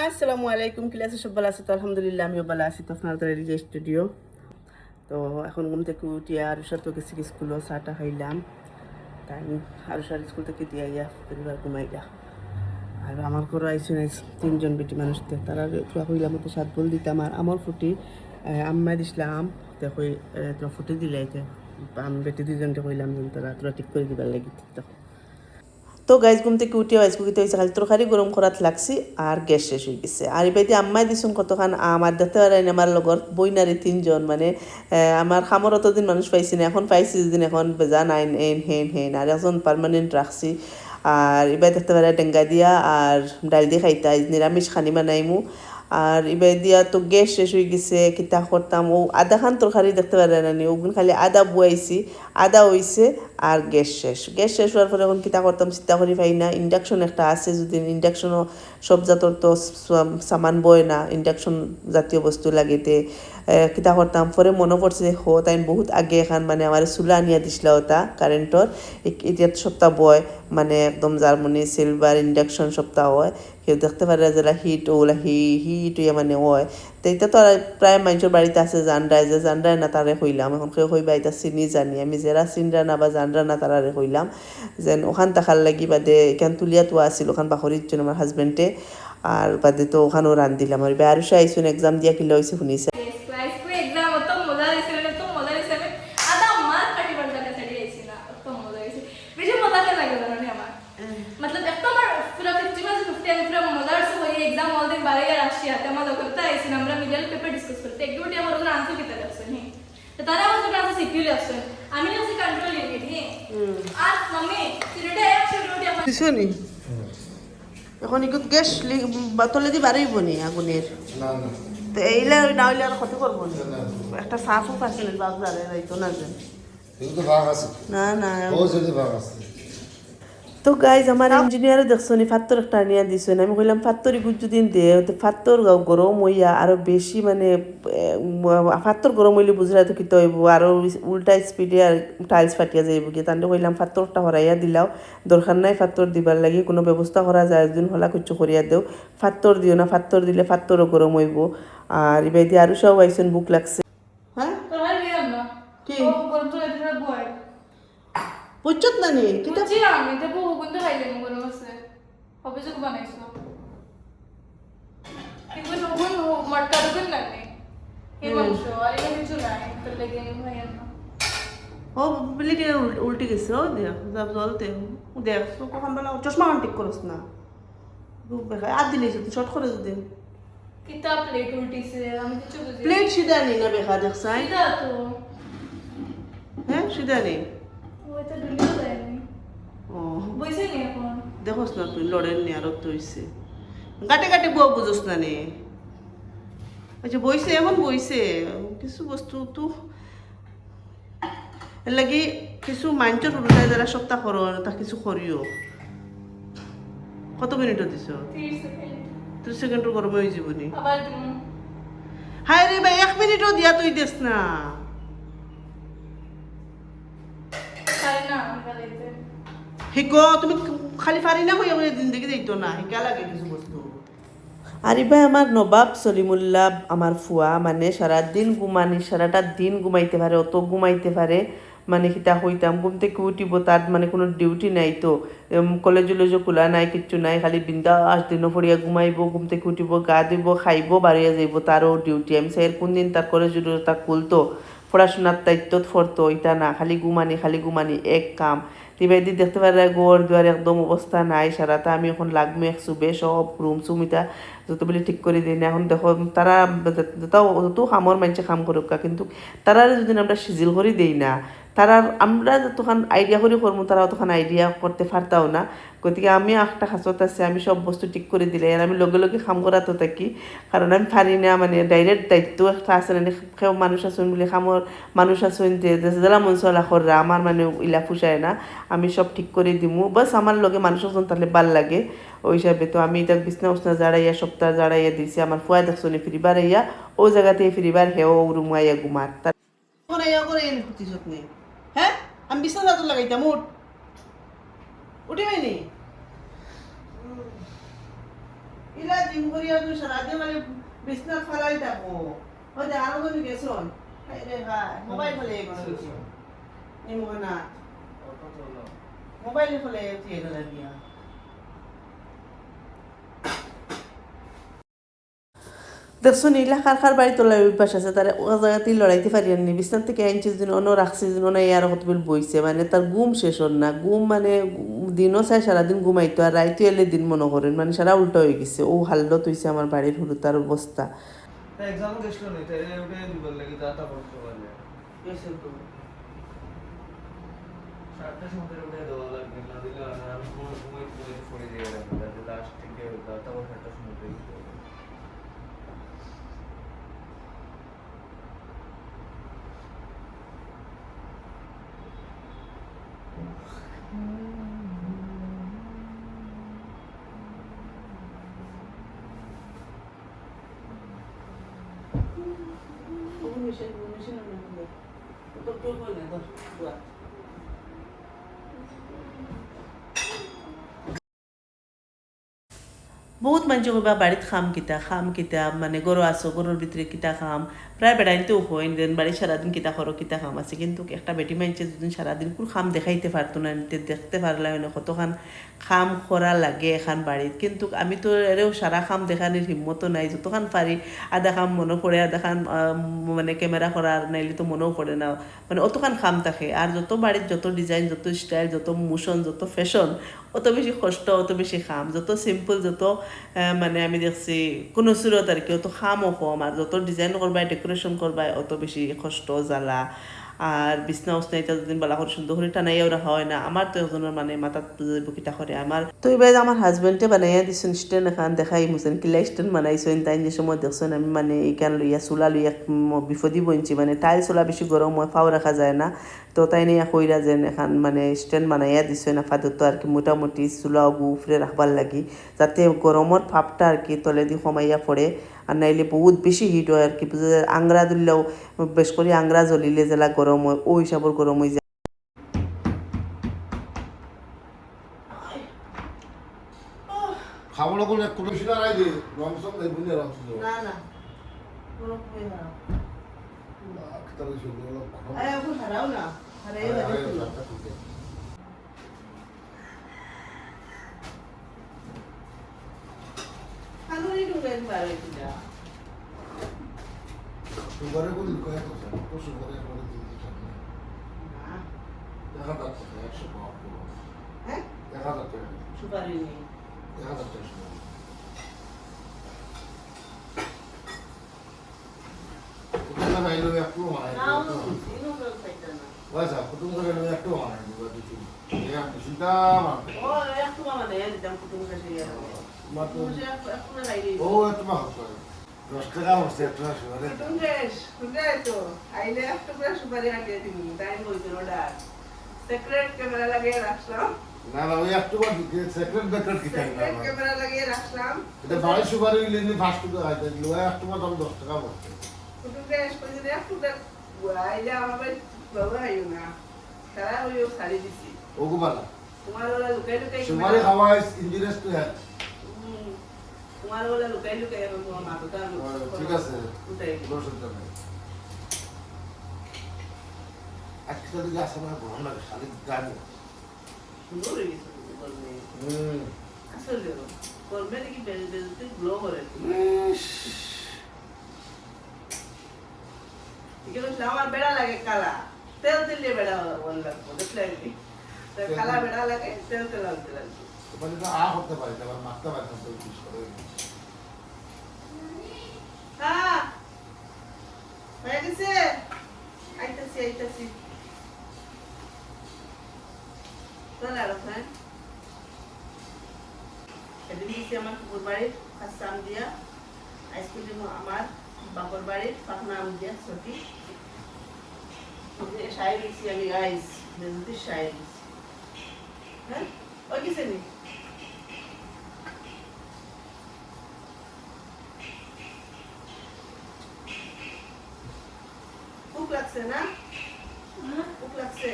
আসসালামু আলাইকুম, কি আছে? সব ভালো আছে তো? আলহামদুলিল্লাহ, আমিও ভালো আছি। তো আপনারা তো রেডি স্টুডিও। তো এখন ঘুম থেকে উঠিয়া আরুষা তো গেছি স্কুলও, চাটা খাইলাম। তাই আরুষার স্কুল থেকে দিয়ে আইয়া পরিবার ঘুমাইলা। আর আমার ঘরে আইসি নাই তিনজন বেটি মানুষতে, তারা তোরা কইলাম তো 7 বল দিতাম। আর আমার ফুটি আম্মা দিছিলাম, তো কই তোরা ফুটি দিলে আমি বেটি দুজনকে কইলাম যে তোরা ঠিক করে দিবার লাগি। তো গাইজ ঘুম থেকে উঠিও আইসকুকিতে হয়েছে খালি তরকারি গরম করাত লাগছি আর গ্যাস শেষ হয়ে গেছে। আর এবাইতে আম্মাই দিছুন কতখান আমার দেখতে পারেন আমার লগর বইনারি 3জন, মানে আমার খামর অতদিন মানুষ পাইছি না, এখন পাইছি যেদিন এখন বেজা নাইন এন হেন আর এখন পারমানেন্ট রাখছি। আর এবার দেখতে পারে ডেঙ্গা দিয়া আর ডাল দিয়ে খাইতা নিরামিষ খানি বানাইমু। আর এবার দিয়া তো গ্যাস শেষ হয়ে গেছে, কিতা করতাম ও আধা খান তরকারি দেখতে পারে না নি, ওগুন খালি আদা বুয়াইছি, আদা হইছে আর গ্যাস শেষ হওয়ার পরে এখন কিতা করতাম চিন্তা করি পাই না। ইন্ডাকশন একটা আছে, যদি ইন্ডাকশনও সব জাতর তো সামান বয় না, ইন্ডাকশন জাতীয় বস্তু লাগিতে কিতা করতাম। পরে মনে পড়ছে তাই বহুত আগে এখান মানে আমার চুলা আনিয়া দিছিল ওটা কারেন্টর, এতিয়া সপ্তাহ বয় মানে একদম জার্মানি সিলভার ইন্ডাকশন সপ্তাহ হয়। কেউ দেখতে পারে যারা হিট ওগুলা হিট হইয়া মানে হয়। তো এটা তো প্রায় মানুষের বাড়িতে আছে জানরায়, যে জানরায় না তারে হইলাম এখন কেউ হইবা এটা চিনি জানি আমি যারা চিনরা না বা জানরা না তারারে হইলাম যেন ওখান তাকার লাগি বাদে এখান তুলিয়া তোয়া আছিল ওখান বাখরির জন্য আমার হাজবেন্ডে। আর বাদে তো ওখানেও রান্ধিলাম আর বেয়ারুষা আইসুন এক্সাম দিয়া কিলো হয়েছে শুনিছে। এখন ইকুত গ্যাস তলে দি বাড়াইব নি আগুনের, তো এইলে না হইলে আর ক্ষতি করবো না। একটা সাফও পাচ্ছিল বাজারে যাইতো না যে না না। তো গাইজ আমার ইঞ্জিনিয়ারে দেখছো নি ফাত্তর একটা আনিয়া দিছে না, আমি কইলাম ফাত্তর ইগুত যদি দে ফাত্তর গরম হইয়া আরো বেশি মানে ফাত্তর গরম হইলে বুঝরা তো কিতে হইব আরো উল্টা স্পিডে আর টাইলস ফাটিয়া যাইব কি। তান্ডে কইলাম ফাত্তরটা হরাইয়া দিলাও, দরকার নাই ফাত্তর দিবার লাগি, কোনো ব্যবস্থা করা যায় একদিন হলা কিছু করিয়া দেও, ফাত্তর দিও না, ফাত্তর দিলে ফাত্তরও গরম হইব। আর এবার দিয়ে আরো সব আইসেন বুক লাগছে। হ্যাঁ কি বুঝছত না নি কিতা আমি তো বহু বন্ধু খাইলে গরম আছে হবে যে বানাইছো কিন্তু নবুন মটকা দুন লাগে এই মাংস আর এই কিছু নাই তো লাগে ভাই না ও বিলিটি উল্টি গেছে ও দিয়া যাব জলতে দেখ তো কখন বেলা চশমা ঠিক করছ না রূপ বেখায় আর দিলেই তো শর্ট করে দে কিতা প্লেট উল্টিছে আমি কিছু বুঝি প্লেট সিধা নি না বেখা দেখছাই সিধা তো হ্যাঁ সিধা নি ওই তো দুলিও দেয়নি ও বইছে নি এখন দেখোস না তুই লড়েন নি আর তো হইছে গাটে গাটে বউ বুঝোস না নি। আচ্ছা বইছে এখন বইছে কিছু বস্তু তো এর লাগি কিছু মাইন্ডের উল্টায় যারা সপ্তাহ করো তা কিছু করিও। কত মিনিট দিছ? 30 সেকেন্ডের গরমে হয়ে যাবনি। হায় রে ভাই 1 মিনিটও দিয়া তুই দেস না। হিকো তুমি খালি পারি না হইয়া হইয়া জিন্দগি যাইতো না, হিকা লাগে কিছু বস্তু। আরে ভাই আমার নবাব সলিমুল্লাহ আমার ফুয়া মানে সারাটা দিন ঘুমাইতে পারে, অত ঘুমাইতে পারে মানে কিতা হইতাম ঘুম থেকে উঠিব তার মানে কোনো ডিউটি নাই, তো কলেজ খোলা নাই কিচ্ছু নাই, খালি বিন্দাস দিনও পড়িয়া ঘুমাইব, ঘুম থেকে উঠিব গা ধুইব খাইব বাড়িয়া যাইব, তারও ডিউটি। আমি স্যার কোন দিন তার কলেজ তা খুলতো পড়াশোনার দায়িত্ব ফরতো, ইটা না খালি ঘুমানি এক কাম। টিবাইদি দেখতে পারে গোয়ার দুয়ার একদম অবস্থা নাই, সারাটা আমি এখন লাগবে একসুবে সব রুম সুম ইটা যত বলে ঠিক করে দিই না। এখন দেখো তারা যত খামর মানুষে খাম করুক কিন্তু তারা যদি আমরা সিজিল করে দিই না, তারা আমরা যতক্ষণ আইডিয়া করে করবো তারা অতক্ষণ আইডিয়া করতে পারতাও না। গতিকে আমি একটা হাসত আছে আমি সব বস্তু ঠিক করে দিলে আর আমি লগে লগে খাম করাতো থাকি, কারণ আমি পারি না মানে ডাইরেক্ট দায়িত্ব একটা আছে না কেউ মানুষ আসুন বলে খামর মানুষ আসুন যে যারা মনসলা কররা আমার মানে ইলা ফুসায় না, আমি সব ঠিক করে দিমু বাস আমার লগে মানুষ আসুন তাহলে ভাল লাগে ওই হিসাবে। তো আমি এটা বিছনা উছনা জাড়াইয়া সপ্তাহ জাড়াইয়া দিছি, আমার ফুয়া দেখছো ফিরিবার আইয়া ও জায়গাতে ফিরিবার হেও রুমাইয়া ঘুমার তার হ্যাঁ আমি বিছনা চাদর লাগাইতাম উঠি হয়নি ইলা জিম করিয়া তুই সারাদিন মানে বিছনাত ফালাই থাকো ও যে আরো করে গেছন হাই রে ভাই মোবাইল ফেলে গেছো এই মোনা মোবাইল ফেলে তুই এগুলা দিয়া দেখছো নীলা খার বাড়ি তোলার অভ্যাস আছে তার ও জায়গাতেই লড়াইতে পারি আনি বিছনার থেকে আনছিস দিন অন্য রাখছিস দিন অন্য আর কতবিল বইছে মানে তার ঘুম শেষ হল না ঘুম মানে দিনও চাই সারাদিন ঘুমাইতো আর রাইতো এলে দিন মনে করেন মানে সারা উল্টা হয়ে গেছে ও হাল্লত হয়েছে আমার বাড়ির হলো তার অবস্থা এক্সাম গেছিল নি তাই ওটা দিবার লাগি দাতা পড়তে পারলে কেসে তো সাতটা সময় ওটা দেওয়া লাগবে না দিলে আমি ঘুমাই পড়ে দিয়ে রাখবো যাতে লাস্ট থেকে দাতা পড় সাতটা সময় দিয়ে ঘুমিয়েছে না তো তো বলে তো বহুত মানুষ কইবা বাড়িত খাম কিতা মানে গরু আসো গরুর ভিতরে কিতা খাম প্রায় বেড়াইতেও হয় দেন বাড়ি সারাদিন কিতা করো কিতা খাম আছে কিন্তু একটা বেটি মানছে দুদিন সারাদিন কোন খাম দেখাইতে পারতো না দেখতে পারলাম না কতখান খাম করা লাগে এখান বাড়িত কিন্তু আমি তো এরেও সারা খাম দেখানির হিম্মতও নাই যতখান পারি আধা খাম মনে পড়ে আধা খান মানে ক্যামেরা করার নাইলে তো মনেও পড়ে না মানে অতখান খাম থাকে আর যত বাড়ির যত ডিজাইন যত স্টাইল যত মোশন যত ফ্যাশন অত বেশি কষ্ট অত বেশি খাম যত সিম্পল যত মানে আমি দেখছি কোনো সুরত আর কি অত খামও কম আর যত ডিজাইন করবাই ডেকোরেশন করবাই অত বেশি কষ্ট জ্বালা আর বিছনা উছনা এটা দুদিন বেলা করে সুন্দর করে টানাইয়াও রাখা হয় না আমার তো একজনের মানে মাথাত বুকিটা করে আমার তো এবার আমার হাজবেন্ডে বানাইয়া দিছেন স্ট্যান্ড এখান দেখাই মুছেন কিলা স্ট্যান্ড বানাইছেন তাই যে সময় দেখছেন আমি মানে এইখান লইয়া চুলা লইয়া বিপদি বইছি মানে টাইল চুলা বেশি গরম হয় ফাও রাখা যায় না তো তাই নিয়ে কইরা যেন এখান মানে স্ট্যান্ড বানাইয়া দিছেন আপাতত আর কি মোটামুটি চুলা উপরে রাখবার লাগি যাতে গরমের ভাবটা আর কি তলে দিয়ে কমাইয়া পড়ে আর নাইলে বহুত বেশি হিট হয় আর কি আংরা দিলেও বেশ করে আংরা জ্বলিলে জেলা গরম হয় ওই হিসাবের গরম হয়ে যায় খাবার কোন কোনো শিলা রাই দে রং সব নাই বুঝে রং সব না না কোনো কই না তবে শুধু হলো আরে এখন হারাও না হারাই বাজে আলুরি ডুবেন পারে কিনা সুগারে কোন কয় তো সুগারে করে দিতে চাই না দেখা যাচ্ছে 100 পাওয়া হ্যাঁ দেখা যাচ্ছে সুপারি নেই দেখা যাচ্ছে কুটুম খাইলো একটু মানে না ইনো তো খাইতা না ওইসা কুটুম খাইলো একটু মানে দিদি এটা চিন্তা মানে ও একটু মানে দিতাম কুটুম কাছে ইয়া মাত্র মুঝে একটু না লাইলি ও একটু মা হচ্ছে 10 টাকা হচ্ছে একটু সুগারে কুটুম তো আইলে একটু করে সুপারি আগে দিবি টাইম হইতো না সিক্রেট ক্যামেরা লাগিয়ে রাখলাম না না ওই একটু বার সেকেন্ড বেকার কি চাই না সিক্রেট ক্যামেরা লাগিয়ে রাখলাম এটা বাড়ি সুগারে লিনি ফাস্ট ফুড আইতে লোয়া একটু বার দাম 10 টাকা পড়ছে কুটুম গ্যাস করে দিয়ে একটু আইলে আমার বাবা আইও না সারা ওই সারি দিছি ওগুবালা তোমার ওলা লুকাই লুকাই সুগারে খাওয়া ইনজুরিয়াস টু হেলথ তোমার ওলা লুকাই লুকাই এখন তোমার মাথাটা ঠিক আছে উঠাই কোনো চিন্তা নেই একটা দিকে আসা না ভালো লাগে খালি গান সুন্দর হয়ে গেছে গরমে হুম আসলে গরমে দেখি বেলতে গ্লো করে এগুলো আমার বেড়া লাগে কালা তেল দিলে বেড়া বল লাগবো দেখলে কালা বেড়া লাগে তেল তেল লাগতে লাগবে মানে তো আ করতে পারি না আবার মারতে পারি না তো কিছু করে হ্যাঁ হয়ে গেছে আইতাছি চলে আরো হ্যাঁ এদিন দিচ্ছি আমার কুকুর বাড়ির ফার্স্ট আম দিয়া আইসক্রিম আমার বাপর বাড়ির পাখনা আম দিয়া ছটি শাড়ি দিচ্ছি আমি গাইস বেজুতি শাড়ি দিচ্ছি হ্যাঁ ওই কিসে নি খুব লাগছে না খুব লাগছে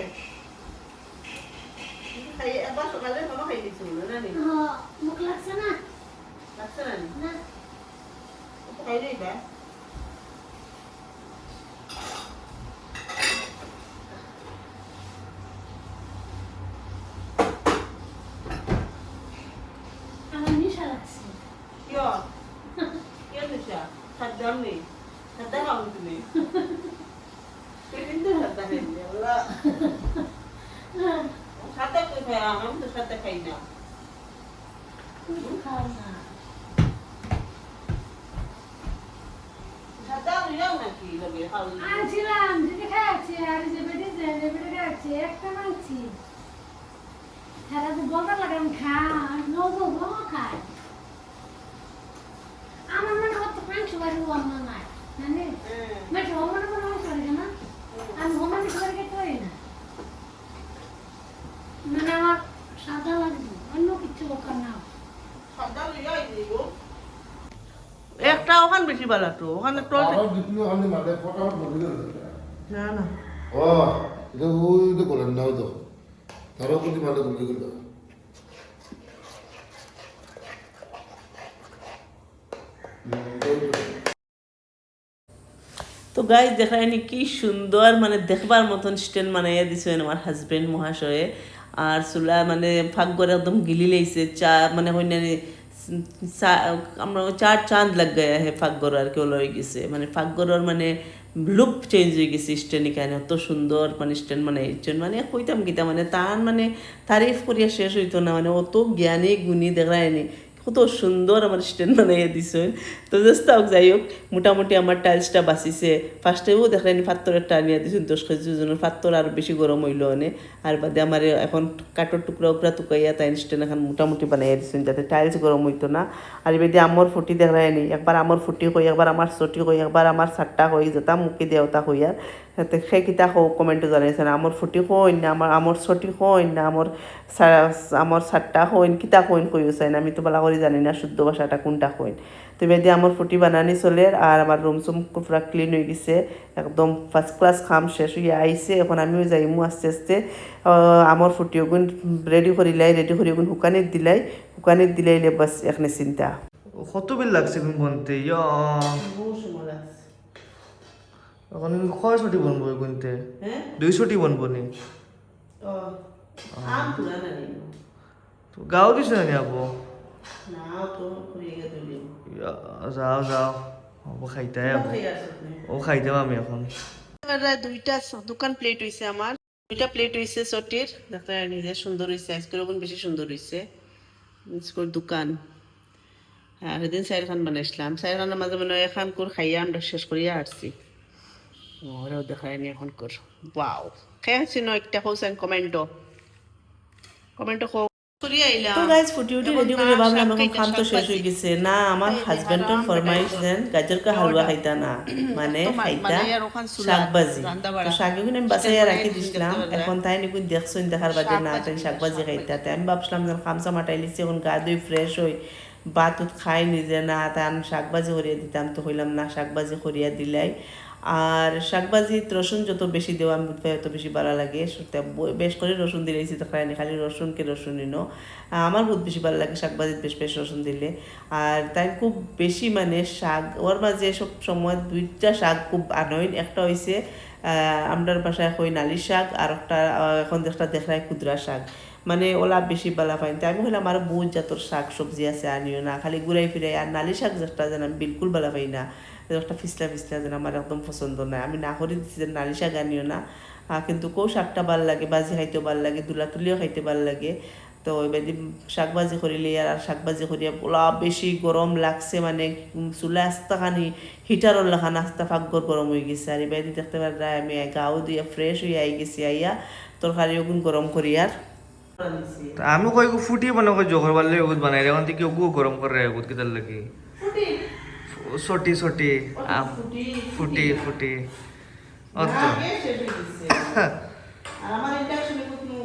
খাই একবার সকালে মামা খাই দিচ্ছি না নি মুখ লাগছে না লাগছে না নি? না খাইলেই বা আমার নিশা লাগছে কিয় কিয় নিশা খাদ্য নেই খাদ্য খাও তুমি কিন্তু খাদ্য খাইনি আল্লাহ সাথে কই খাই আমি তো সাথে খাই না তুই তো খাও না সাথে নিলাম নাকি লগে খাও আনছিলাম দিদি খাচ্ছি আর যে বেটে খাচ্ছি একটা মানছি সারা তো বলতে লাগাম খা নবো খায় আমার মনে হতো মাংস বাড়ি আমার নাই মানে মাংস আমার কোনো মাংস বাড়ি না আমি হোমানি করে খেতে পারি না মানে আমার সাদা লাগবে অন্য কিছু দরকার না সাদা লইয়া দিব একটা ওখান বেশি ভালো তো ওখানে তো আরো দ্বিতীয় আমি মাঝে ফটাফট বলে দিল না না ও এটা ওই তো করেন নাও তো তারও প্রতি মাঝে বলে দিল তো গাইজ দেখায়নি কি সুন্দর মানে দেখবার মতন স্ট্যান্ড বানাইয়া দিছেন আমার হাজবেন্ড মহাশয়ে আর চুলা মানে ফাঁক করে একদম গিলি লাইছে চা মানে হইনানি আমরা চার চাঁদ লাগ গায়া হে ফাঁক গড় আর কেউ লই গেছে মানে ফাঁক গড়র মানে লুক চেঞ্জ হয়ে গেছে স্ট্যান্ড এখানে অত সুন্দর মানে স্ট্যান্ড মানে মানে কইতাম কিতা মানে তার মানে তারিফ করিয়া শেষ হইতো না মানে অত জ্ঞানী গুণী দেখায়নি কত সুন্দর আমার স্ট্যান্ড বানাইয়া দিছে তো জাস্ট যাই হোক মোটামুটি আমার টাইলসটা বাঁচিছে ফার্স্টেও দেখলেন পাত্তরের টানিয়া দিয়েছেন 10 কেজি ওজনের পাত্তর আর বেশি গরম হইল অনে আর বাদে আমার এখন কাঠের টুকরা উকরা টুকাইয়া তাই স্ট্যান্ড এখন মোটামুটি বানাইয়া দিয়েছেন যাতে টাইলস গরম হইতো না আর এবারে আমার ফুটি দেখলাইনি একবার আমার ফুটি কই একবার আমার চটি কই একবার আমার সাতটা কই যেটা মুখে দেওতা কই আর সেই কিতা কমেন্টে জানাইছেন আমার ফুটি কইন না আমার চটি কইন না আমার সাতটা কইন কিতা কইন কইছেন আমি তো বলা করে জানি না শুদ্ধ ভাষাটা কোনটা কইন তো এবারে আমার ফুটি বানানি চলে আর আমার রুম সুম পুরা ক্লিন হয়ে গেছে একদম ফার্স্ট ক্লাস খাম শেষ হয়ে আইছে এখন আমিও যাইমু আস্তে আস্তে আমার ফুটি ওগুন রেডি করিলাই হুকানিত দিলাইলে বাস এখানে চিন্তা কত বিল লাগছে কোন বনতে ইয়া এখন কয় ছুটি বনবো কোনতে হ্যাঁ 2 ছুটি বনবো নি আম পুরা না নিন তো গাও দিছে না আপু না তো করিয়ে দিলি যাও যাও ও খাইতে আপু ও খাইতে আমি এখন দুইটা দোকান প্লেট হইছে আমার দুইটা প্লেট হইছে চটির দেখতে নিজে সুন্দর হইছে আজকে রকম বেশি সুন্দর হইছে স্কুল দোকান আর সেদিন চাইরখান বানাইছিলাম চাইরখানের মাঝে মানে এখন করে খাইয়া আমরা শেষ করিয়া আসছি ওরাও দেখায়নি এখন কর ওয়াও খেয়ে আছি ন একটা কৌছেন কমেন্টো তো গাইজ ফুটি উঠি রেডি করে ভাবলাম এখন খাম তো শেষ হয়ে গেছে না আমার হাজবেন্ডের ফরমাইশ দেন গাজর কা হালুয়া খাইতা না মানে খাইতা শাকবাজি তো শাকগুলো আমি বাসাইয়া রাখি দিছিলাম এখন তাই নিকুন দেখছেন দেখার বাদে না তাই শাকবাজি খাইতা তাই আমি ভাবছিলাম যেন খামসা মাটাই লিছি এখন গা ধুই ফ্রেশ হই ভাত খাই নিজে না তাই আমি শাকবাজি করিয়া দিতাম তো হইলাম না শাকবাজি করিয়া দিলাই আর শাকবাজি রসুন যত বেশি দেওয়া আমি তত বেশি ভালো লাগে বেশ করে রসুন দিলেছি তো খাইনি খালি রসুনকে রসুনই নো আমার বহুত বেশি ভালো লাগে শাকবাজিত বেশ বেশ রসুন দিলে আর তাই খুব বেশি মানে শাক ওর মাঝে সব সময় দুইটা শাক খুব আনইন একটা হয়েছে আমরার বাসায় কই নালি শাক আর একটা এখন একটা দেখায় কুদরা শাক মানে ওলা বেশি বালা পাইন তাই আমি হইলাম আর বহুত জাতর শাক সবজি আছে আনিও না খালি ঘুরাই ফিরাই আর নালি শাক যেটা যেন আমি বিলকুল বালা পাই না একটা ফিসলা যেন আমার একদম পছন্দ নয় আমি না করে দিচ্ছি যে নালি শাক আনিও না কিন্তু কেউ শাকটা ভাল লাগে বাজি খাইতেও ভাল লাগে দুলা তুলিও খাইতে ভাল লাগে তো এবার শাকবাজি করিলে আর শাকবাজি করিয়া পোলা বেশি গরম লাগছে মানে চুলা আস্তাখানি হিটারর লেখান আস্তা ফাঁকগর গরম হয়ে গেছে আর এবার দেখতে পারা আমি গাও দিয়ে ফ্রেশ হয়ে আই গেছি আইয়া তরকারি ওগুন গরম করি আর আমি কই ফুটি বানাবো জোহর বালে ওগুত বানাই রে এখন থেকে ওগু গরম করে রে ওগুত কিতার লাগি ছোটি ছোটি ফুটি ফুটি অত আমার ইন্ডাকশনে কোনো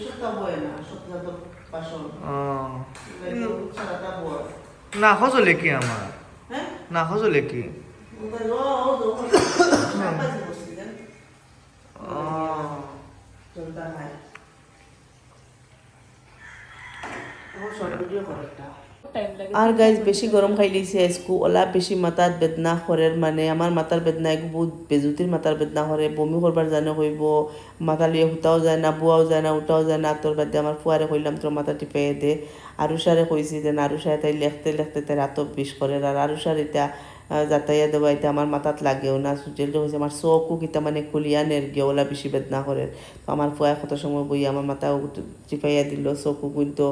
সত্তা বয় না সত্তা তো বাসন সারাটা বয় না হজলে কি আমার হ্যাঁ না হজলে কি চলতা হয় ও শর্ট ভিডিও করে একটা টাইম লাগে আর গাইজ বেশি গরম খাইলেছি আজকু ওলা বেশি মাথার বেদনা করে মানে আমার মাথার বেদনা এক বহুত বেজুতির মাথার বেদনা করে বমি করবার জানে হইব মাথা লিয়ে হুতাও যায় না বুয়াও যায় না উঠাও যায় না তোর বাদে আমার ফুয়ারে কইলাম তোর মাথা টিপে দে আরুষারে কইছি যে আরুষায় তাই লেখতে লেখতে তাই রাত বিষ করে আর আরুষার এটা যাতাইয়া দেওয়া এটা আমার মাথাত লাগেও না যেটা হয়েছে আমার চোখও কিতা মানে খুলিয়া নেরগিয়া ওলা বেশি বেদনা করে তো আমার ফুয়া কত সময় বই আমার মাথা চিপাইয়া দিল চকু কিন্তু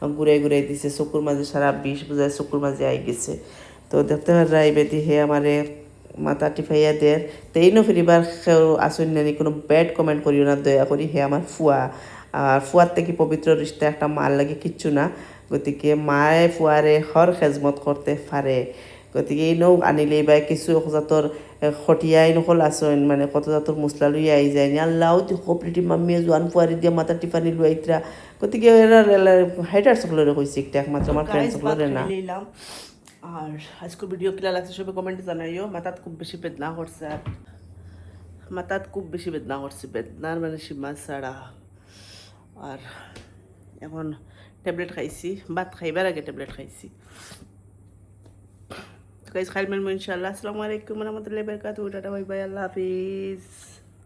ঘুরাই ঘুরাই দিছে চকুর মাঝে সারা বিষ বোঝায় চকুর মাঝে আই গেছে তো দেখতে পারা বেদি হে আমারে মাথা টিপাইয়া দের তেইনও ফিরিবার কেউ আসুন নানি কোনো ব্যাড কমেন্ট করিও না দয়া করি হে আমার ফুয়া আর ফুয়ার থেকে পবিত্র রিশ্তা একটা মার লাগে কিচ্ছু না গতিকে মায়ে ফুয়ারে হর খেজমত করতে পারে গতিকে এই নৌ আনিলেই বা কিছু জাতর খটিয়াই নকল আসন মানে কত জাতর মশলা লইয়া আই যায় আল্লাহ তুই কপলিটি মাম্মিয়ে জোয়ান ফুয়ারি দিয়ে মাথা টিফানি লুয়াইতরা গতিকে এরা হাইটার সকলের কইছি একটা একমাত্র আমার ফ্রেন্ড সকলের না আর আজকের ভিডিও কিলা লাগছে সবাই কমেন্টে জানাইও মাথাত খুব বেশি বেদনা করছে আর মাথাত খুব বেশি বেদনা করছে বেদনার মানে সীমা ছাড়া আর এখন ট্যাবলেট খাইছি ভাত খাইবার আগে ট্যাবলেট খাইছি গাইস খাইল মেলমু ইনশাআল্লাহ আসসালামু আলাইকুম ওয়া রাহমাতুল্লাহি ওয়া বারাকাতুহু টাটা বাই বাই আল্লাহ হাফিজ